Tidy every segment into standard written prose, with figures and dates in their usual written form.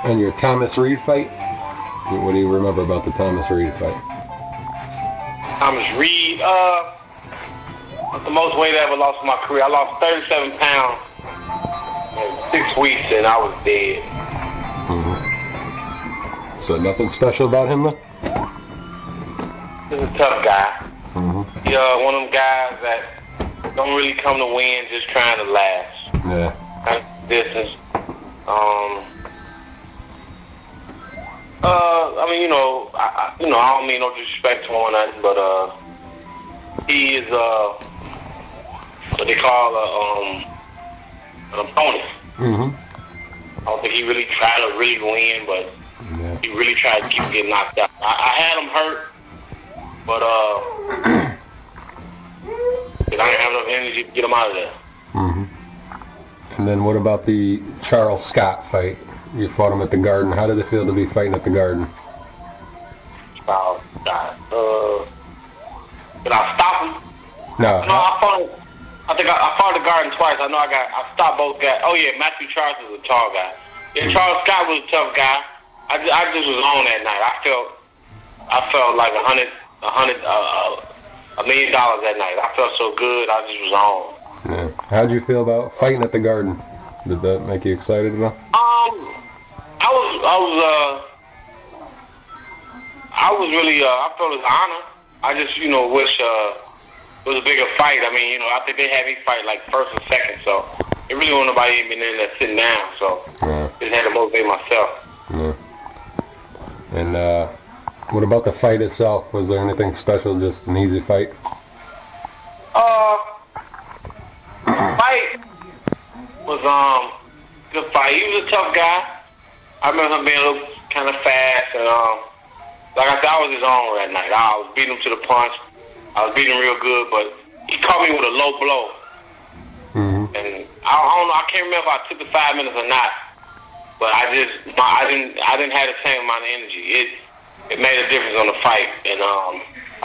And your Thomas Reed fight? What do you remember about the Thomas Reed fight? Thomas Reed, the most weight I ever lost in my career. I lost 37 pounds in 6 weeks, and I was dead. So nothing special about him, though? He's a tough guy. He's one of them guys that don't really come to win, just trying to last. Yeah. Kind of distance. I mean, I don't mean no disrespect to him or nothing, but he is what they call an opponent. I don't think he really tried to really win, but he really tried to keep getting knocked out. I had him hurt, but I didn't have enough energy to get him out of there. And then what about the Charles Scott fight? You fought him at the Garden. How did it feel to be fighting at the Garden? Charles Scott. Did I stop him? No. No, I fought him. I think I fought the Garden twice. I know I stopped both guys. Oh yeah, Matthew Charles was a tall guy. Yeah, Charles Scott was a tough guy. I just was on that night. I felt like $1 million that night. I felt so good. I just was on. Yeah. How'd you feel about fighting at the Garden? Did that make you excited at all? I was really. I felt an honor. I just wish it was a bigger fight. I mean, I think they had me fight like first and second, so it really wasn't nobody even in there sitting down. So just had to motivate myself. Yeah. And what about the fight itself? Was there anything special? Just an easy fight? Fight was good fight. He was a tough guy. I remember him being a little kind of fast, and like I said, I was his own that night. I was beating him to the punch. I was beating him real good, but he caught me with a low blow. And I don't know. I can't remember if I took the 5 minutes or not. But I didn't have the same amount of energy. It made a difference on the fight, and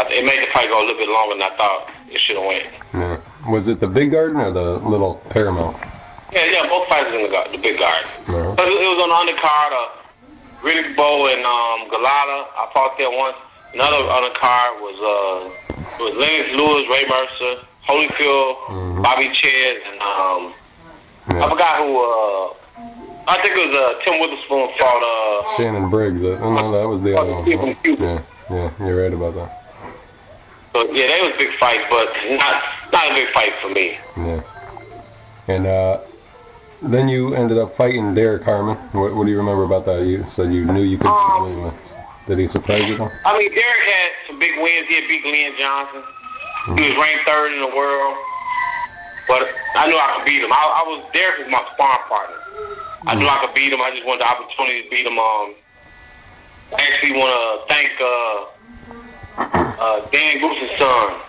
it made the fight go a little bit longer than I thought it should have went. Yeah. Was it the Big Garden or the little Paramount? Yeah, both fights was in the Big Garden. But it was on the undercard of Riddick Bowe and Galata. I fought there once. Another undercard was Lennox Lewis, Ray Mercer, Holyfield, Bobby Ches, and I forgot who. I think it was Tim Witherspoon fought Shannon Briggs. No, that was the other one. Yeah, you're right about that. So yeah, they was big fights, but not a big fight for me. Yeah. And then you ended up fighting Derek Harmon. What do you remember about that? You said you knew you could win. Did he surprise you though? I mean, Derek had some big wins. He had beat Glenn Johnson. He was ranked 3rd in the world. But I knew I could beat him. Derek was my sparring partner. I knew I could beat him. I just wanted the opportunity to beat him. I actually want to thank Dan Goose's son.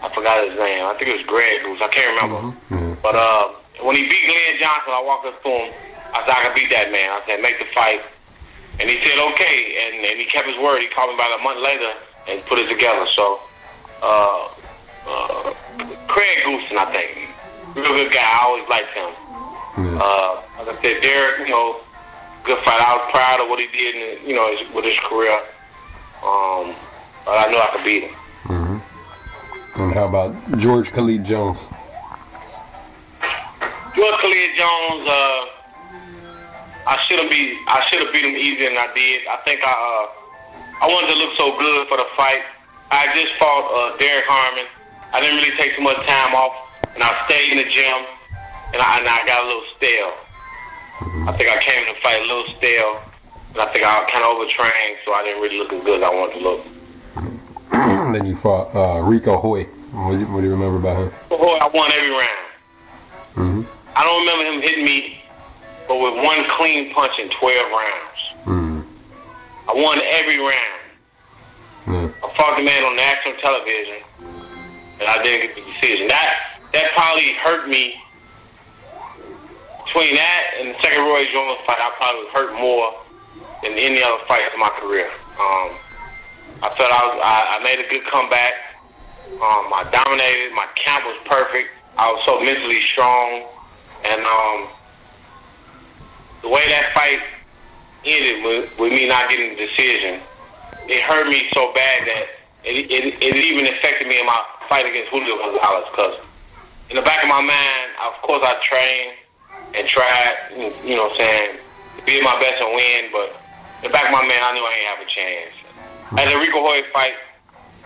I forgot his name. I think it was Greg Goose. I can't remember. But when he beat Glenn Johnson, I walked up to him. I said, I can beat that man. I said, make the fight. And he said, okay. And he kept his word. He called me about a month later and put it together. So, Craig Goosen, I think. Real good guy. I always liked him. Like I said, Derek, good fight. I was proud of what he did, with his career. But I knew I could beat him. And how about George Khalid Jones? George Khalid Jones, I should have beat him easier than I did. I think I wanted to look so good for the fight. I just fought Derek Harmon. I didn't really take too much time off, and I stayed in the gym, and I got a little stale. I think I came to the fight a little stale, and I think I kind of overtrained, so I didn't really look as good as I wanted to look. Then you fought Rico Hoy. What do you remember about him? Hoy, I won every round. I don't remember him hitting me, but with one clean punch in 12 rounds. I won every round. I fought the man on national television, and I didn't get the decision. That probably hurt me. Between that and the second Roy Jones fight, I probably was hurt more than any other fight in my career. I felt I made a good comeback. I dominated. My camp was perfect. I was so mentally strong. And the way that fight ended with me not getting the decision, it hurt me so bad that it even affected me in my fight against Julio Gonzalez. Because in the back of my mind, of course, I trained and tried, you know what I'm saying, to be my best and win. But in the back of my mind, I knew I didn't have a chance. At the Rico Hoy fight,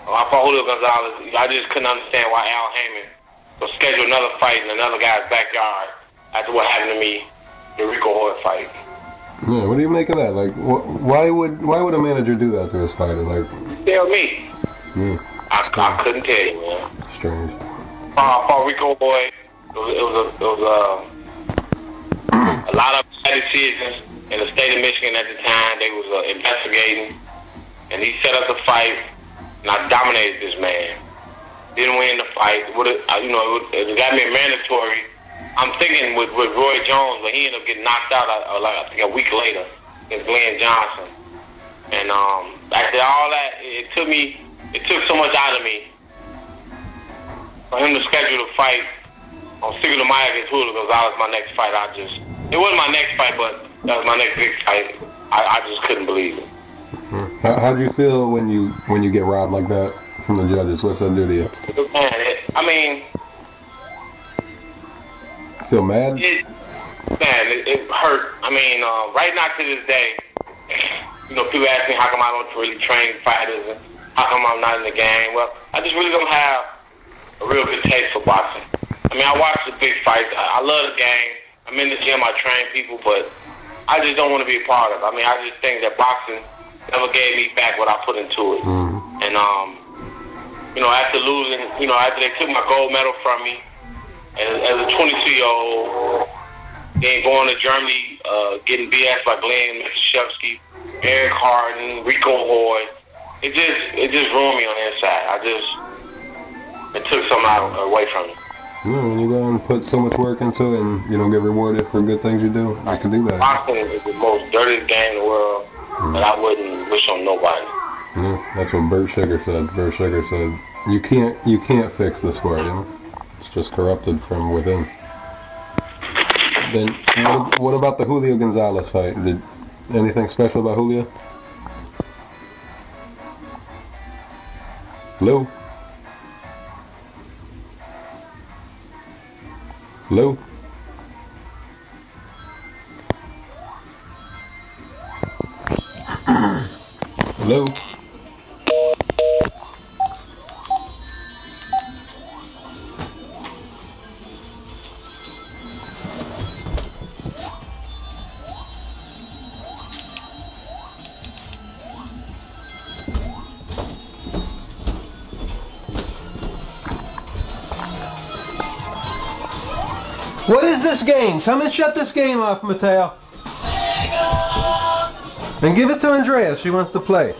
I fought Julio Gonzalez. I just couldn't understand why Al Heyman would schedule another fight in another guy's backyard after what happened to me, the Rico Hoy fight. Yeah, what do you make of that? Like, why would a manager do that to his fighter? Like, tell me. Yeah, I couldn't tell you, man. Strange. I fought Rico Hoy. It was a lot of bad decisions in the state of Michigan at the time. They was investigating, and he set up the fight, and I dominated this man. Didn't win the fight. It got me a mandatory. I'm thinking with Roy Jones, but he ended up getting knocked out I think a week later against Glenn Johnson. And after all that, it took so much out of me for him to schedule the fight on Cinco de Mayo against Julio Gonzalez, my next fight. It wasn't my next fight, but that was my next big fight. I just couldn't believe it. How do you feel when you get robbed like that from the judges? What's that do to you? Man, feel mad? It hurt. Right now to this day, people ask me how come I don't really train fighters and how come I'm not in the game. Well, I just really don't have a real good taste for boxing. I watch the big fights. I love the game. I'm in the gym. I train people, but I just don't want to be a part of it. I just think that boxing never gave me back what I put into it. Mm-hmm. And, after losing, after they took my gold medal from me, as a 22-year-old, then going to Germany, getting BS by Glenn Matuszewski, Eric Harden, Rico Hoy, it just ruined me on the inside. It took something away from me. Yeah, when you go and put so much work into it and you don't get rewarded for good things you do, I can do that. Boxing is the most dirtiest game in the world, and I wouldn't wish on nobody. Yeah, that's what Bert Sugar said. Bert Sugar said, you can't fix the sport, It's just corrupted from within. Then, what about the Julio Gonzalez fight? Did anything special about Julio? Hello? Hello? Hello? What is this game? Come and shut this game off, Montell. And give it to Andrea. She wants to play.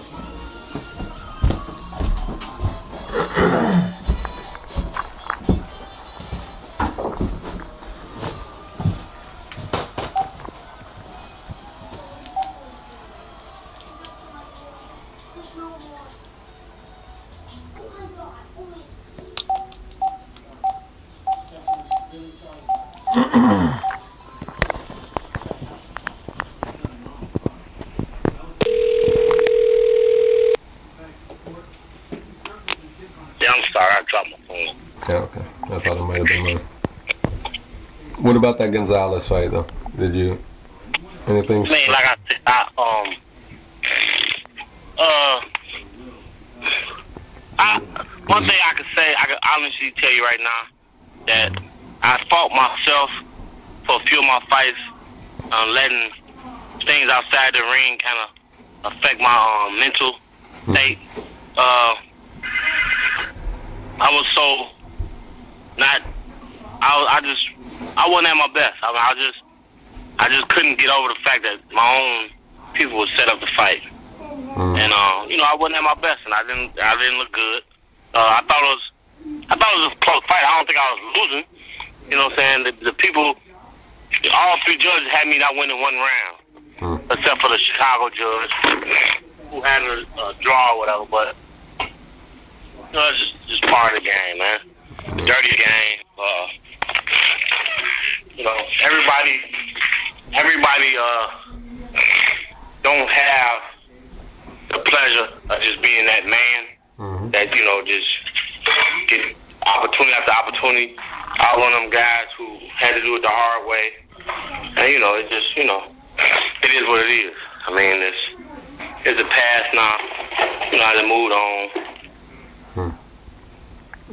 Yeah, okay. I thought it might have been mine. What about that Gonzalez fight, though? Did you anything? Like I said, one thing I can say, I can honestly tell you right now that I fought myself for a few of my fights, letting things outside the ring kind of affect my mental state. I was so not. I wasn't at my best. I just couldn't get over the fact that my own people would set up the fight, and I wasn't at my best, and I didn't look good. I thought it was a close fight. I don't think I was losing. You know what I'm saying? The people, all three judges had me not winning one round, except for the Chicago judge who had a draw or whatever. But it's just part of the game, man. The dirty game. don't have the pleasure of just being that man that, you know, just get opportunity after opportunity. I was one of them guys who had to do it the hard way. And, you know, it just, you know, it is what it is. I mean, it's the past now. You know, I done moved on.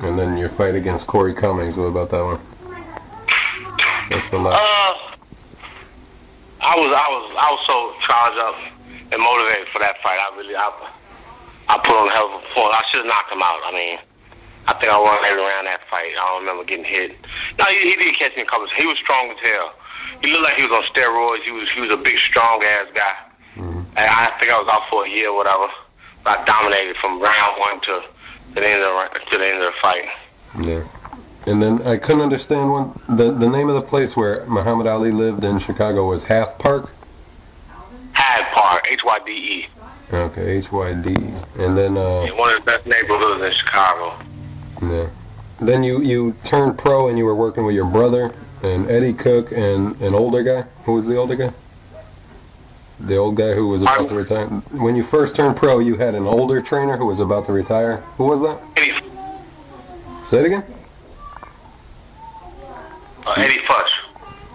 And then your fight against Corey Cummings, what about that one? That's the last. I was so charged up and motivated for that fight. I put on a hell of a performance. I should have knocked him out. I mean, I think I won every round that fight. I don't remember getting hit. No, he did catch me a couple. He was strong as hell. He looked like he was on steroids. He was a big, strong ass guy. And I think I was out for a year or whatever. I dominated from round one to the end of the fight. Yeah. And then I couldn't understand the name of the place where Muhammad Ali lived in Chicago was Hyde Park? Hyde Park, Hyde. Okay, Hyde. And then one of the best neighborhoods in Chicago. Yeah. Then you turned pro and you were working with your brother and Eddie Cook and an older guy. Who was the older guy? The old guy who was about to retire. When you first turned pro, you had an older trainer who was about to retire. Who was that? Eddie. Say it again? Eddie Futch.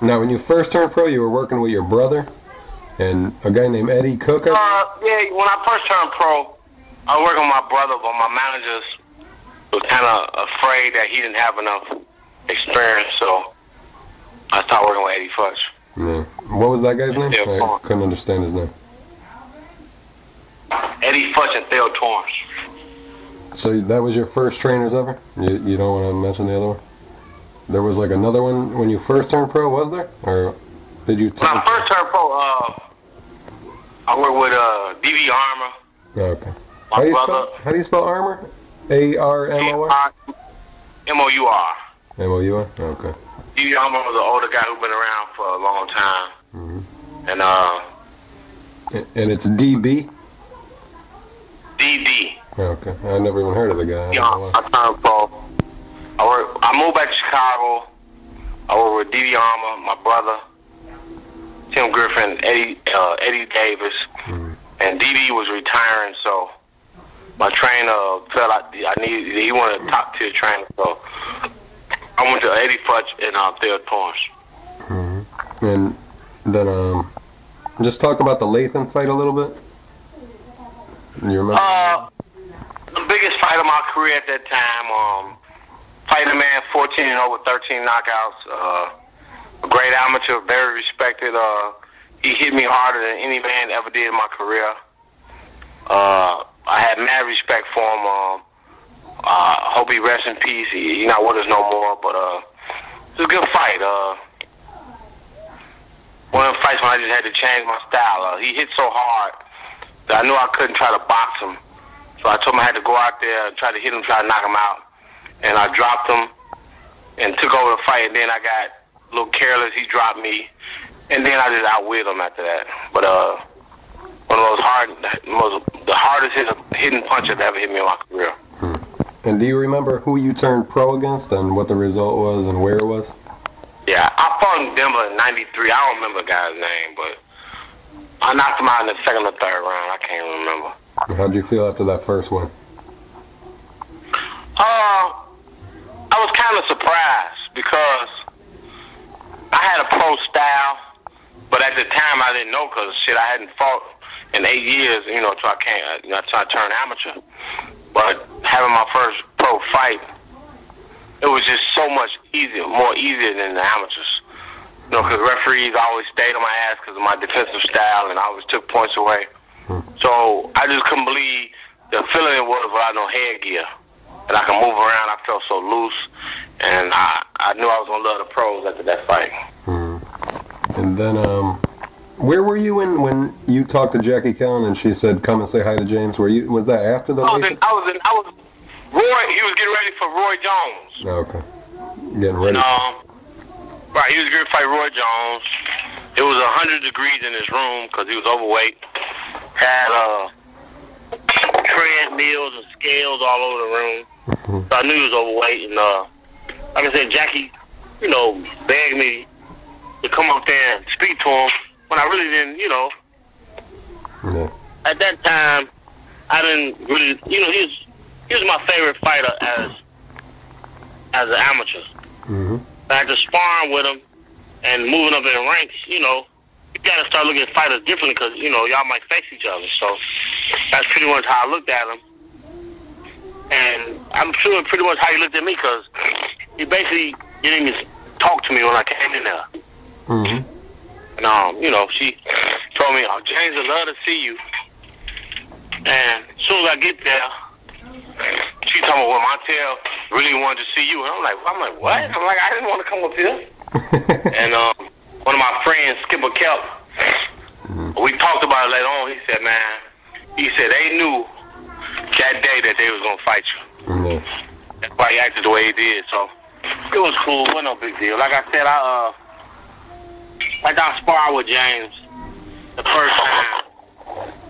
Now, when you first turned pro, you were working with your brother and a guy named Eddie Cook? Yeah, when I first turned pro, I was working with my brother, but my managers was kind of afraid that he didn't have enough experience, so I started working with Eddie Futch. Yeah. What was that guy's name? Yeah, I couldn't understand his name. Eddie Futch and Theo Torrance. So that was your first trainers ever? You don't want to mention the other one? There was like another one when you first turned pro, was there? Or did you When I first turned pro, I worked with D.V. Armour. Okay. How do you spell Armour? A-R-M-O-R? M-O-U-R. M-O-U-R? Okay. D.V. Armour was an older guy who's been around for a long time. And it's D.B.? D.B. Okay. I never even heard of the guy. I turned pro. I moved back to Chicago. I worked with D.V. Armour, my brother, Tim Griffin, Eddie Davis, and D.B. was retiring, so my trainer felt like he wanted a top tier trainer, so I went to Eddie Futch and Theo Torrance. And then just talk about the Lathan fight a little bit. You remember? The biggest fight of my career at that time. Fighting a man 14-0 with 13 knockouts. A great amateur, very respected. He hit me harder than any man ever did in my career. I had mad respect for him. Hope he rests in peace. He's not with us no more, but it was a good fight. One of the fights when I just had to change my style. He hit so hard that I knew I couldn't try to box him. So I told him I had to go out there and try to hit him, try to knock him out. And I dropped him and took over the fight, and then I got a little careless. He dropped me, and then I just outwit him after that. But one of the hardest hitting punches that ever hit me in my career. And do you remember who you turned pro against and what the result was and where it was? Yeah, I fought in Denver in '93. I don't remember the guy's name, but I knocked him out in the second or third round. I can't remember. How'd you feel after that first one? I was kind of surprised because I had a pro style, but at the time I didn't know because I hadn't fought in 8 years, till I turned amateur. But having my first pro fight, it was just so much more easier than the amateurs. Because referees always stayed on my ass because of my defensive style and I always took points away. So I just couldn't believe the feeling it was without no headgear. And I could move around. I felt so loose. And I knew I was going to love the pros after that fight. And then, where were you when you talked to Jackie Kellen and she said, come and say hi to James? Was that after the I was Roy, he was getting ready for Roy Jones. Oh, okay. Getting ready. Right, he was getting ready to fight Roy Jones. It was 100 degrees in his room because he was overweight. Had treadmills and scales all over the room. So I knew he was overweight. And like I said, Jackie, begged me to come up there and speak to him when I really didn't, Yeah. At that time, I didn't really, he was my favorite fighter as an amateur. Mm-hmm. I had to sparring with him and moving up in the ranks, you got to start looking at fighters differently because, y'all might face each other. So that's pretty much how I looked at him. And I'm sure pretty much how he looked at me because he basically didn't even talk to me when I came in there. Mm-hmm. And, she told me, oh, James would love to see you. And as soon as I get there, she told me, well, Montell really wanted to see you. And I'm like, what? I'm like, I didn't want to come up here. And one of my friends, Skipper Kelp, we talked about it later on. He said, they knew that day that they was going to fight you. Mm-hmm. That's why he acted the way he did. So it was cool. It wasn't no big deal. Like I said, I sparred with James the first time.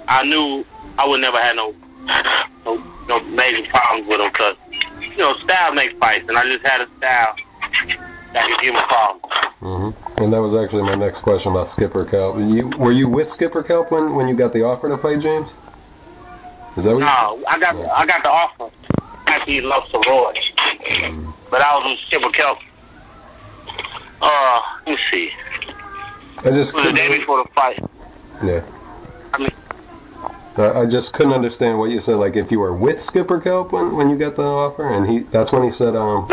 I knew I would never have no major problems with him because, style makes fights, and I just had a style that could give him problems. Mm-hmm. And that was actually my next question about Skipper Kelp. Were you with Skipper Kelp when you got the offer to fight James? Is that what No, I got the offer after he lost to Roy. But I was with Skipper Kelp. Let me see. It was the day before the fight. Yeah. I just couldn't understand what you said. Like, if you were with Skipper Kelp when you got the offer, and that's when he said, No,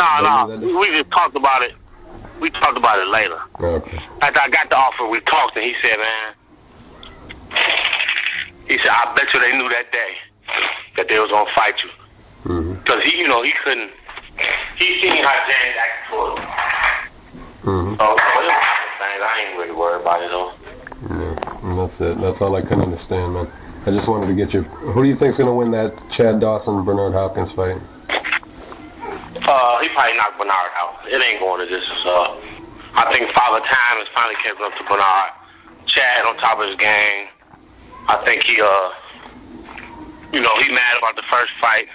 we just talked about it. We talked about it later. Okay. After I got the offer, we talked, and he said, I bet you they knew that day that they was gonna fight you. Because he couldn't. He seen how James acted toward him. Mm-hmm. So I ain't really worried about it though. Yeah, and that's it. That's all I couldn't understand, man. I just wanted to get you. Who do you think's gonna win that Chad Dawson-Bernard Hopkins fight? He probably knocked Bernard out. It ain't going to distance. I think Father Time is finally catching up to Bernard. Chad on top of his game. I think he mad about the first fight.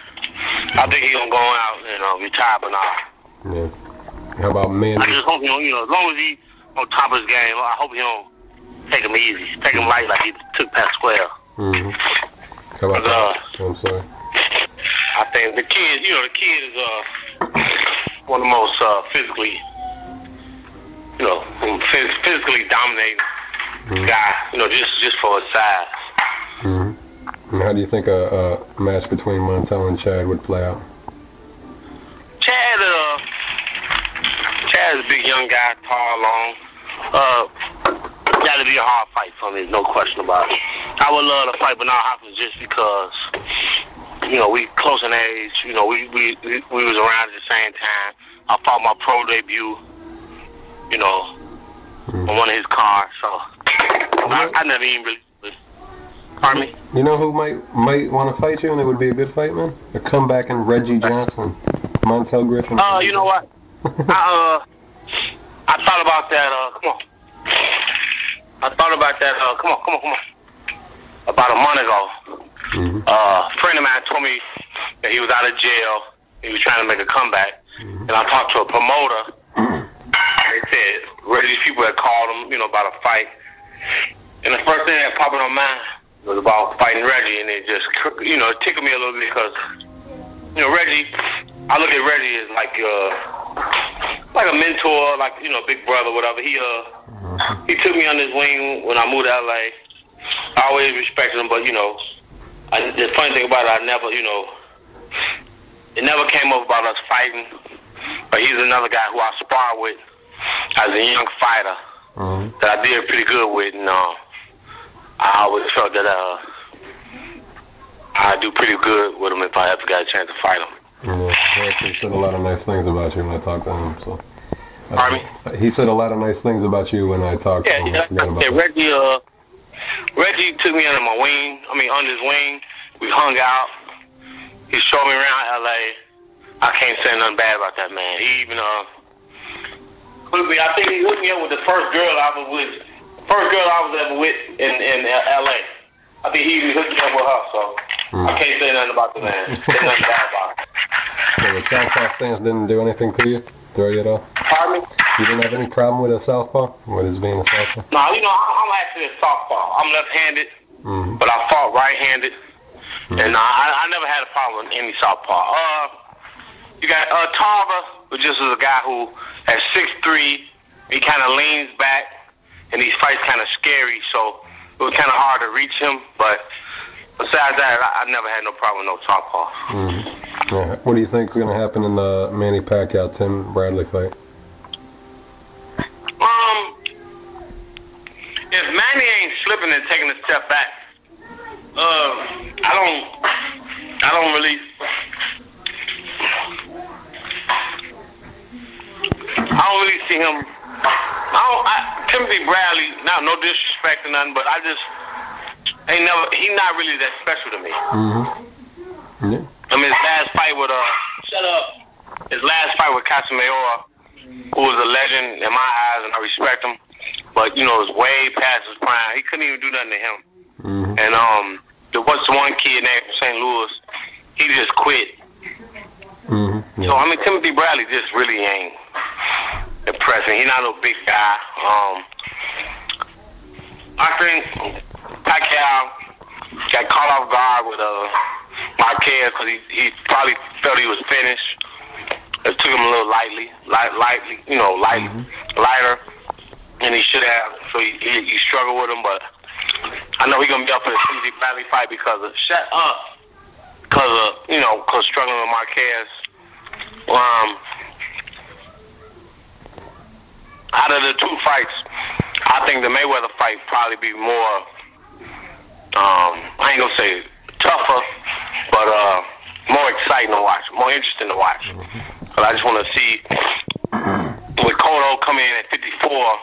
I think he gonna go out and retire Bernard. Yeah. How about Manny? I just hope as long as he on top of his game, I hope he don't take him easy, take him light like he took Pasquale. Mm-hmm. How about that? I'm sorry. I think the kid is one of the most physically dominating guy. Just for his size. Mm-hmm. And how do you think a match between Montell and Chad would play out? Chad's a big young guy, tall, long. Got to be a hard fight for me, no question about it. I would love to fight Bernard Hopkins just because, we close in age. We was around at the same time. I fought my pro debut, on one of his cars. So I never even really. Pardon me? You know who might want to fight you, and it would be a good fight, man? A comeback in Reggie Johnson, Montell Griffin. You know what? I thought about that. Come on. I thought about that. Come on. About a month ago, a friend of mine told me that he was out of jail. He was trying to make a comeback, and I talked to a promoter. They said these people had called him, about a fight, and the first thing that popped in my mind was about fighting Reggie, and it just, tickled me a little bit because, Reggie. I look at Reggie as like a mentor, like big brother, whatever. He took me under his wing when I moved to LA. I always respected him, but the funny thing about it, I never, it never came up about us fighting. But he's another guy who I sparred with as a young fighter that I did pretty good with, and I always felt that I'd do pretty good with him if I ever got a chance to fight him. Yeah, he said a lot of nice things about you when I talked to him. So, pardon me? He said a lot of nice things about you when I talked to him. Reggie took me under under his wing. We hung out. He showed me around LA. I can't say nothing bad about that man. He even hooked me. I think he hooked me up with the first girl I was ever with in LA. I think he even hooked me up with her. So I can't say nothing about the man. Say nothing bad about him. So the southpaw stance didn't do anything to you? Throw you at all? Pardon me? You didn't have any problem with a southpaw? With his being a southpaw? No, I'm actually a southpaw. I'm left-handed. but I fought right-handed, and I never had a problem with any southpaw. You got Tarver, which just is a guy who at 6'3", he kind of leans back, and these fights kind of scary, so it was kind of hard to reach him. But besides that, I never had no problem with no southpaw. Yeah. What do you think is going to happen in the Manny Pacquiao-Tim Bradley fight? If Manny ain't slipping and taking a step back, I don't really see him. Timothy Bradley, no disrespect or nothing, but I just he's not really that special to me. Yeah. I mean, his last fight with his last fight with Casamayor, who was a legend in my eyes, and I respect him, but it was way past his prime. He couldn't even do nothing to him. And there was one kid named from St. Louis. He just quit. Yeah. So I mean, Timothy Bradley just really ain't impressing. He's not a big guy. I think Pacquiao got caught off guard with Marquez because he probably felt he was finished. It took him a little lighter, and he should have. So he struggled with him, but I know he's gonna be up for the Timothy Bradley fight because of struggling with Marquez. Out of the two fights, I think the Mayweather fight probably be more, I ain't gonna say tougher, but more exciting to watch, more interesting to watch. But I just want to see with Cotto coming in at 54,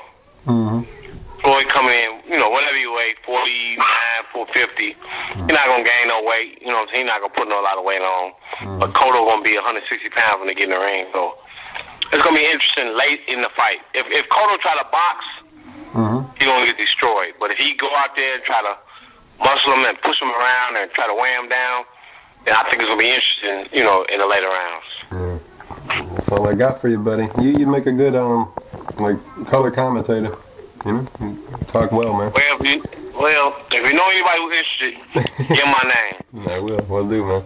Floyd coming in, whatever you weigh, 49, 450, you're not gonna gain no weight. He's not gonna put no lot of weight on. But Cotto gonna be 160 pounds when they get in the ring, so it's gonna be interesting late in the fight. If Cotto try to box, he's gonna get destroyed. But if he go out there and try to muscle him and push him around and try to weigh him down, then I think it's gonna be interesting, in the later rounds. Yeah. That's all I got for you, buddy. You'd make a good color commentator. You talk well, man. Well, if you know anybody who's interested, give my name. I will. Will do, man.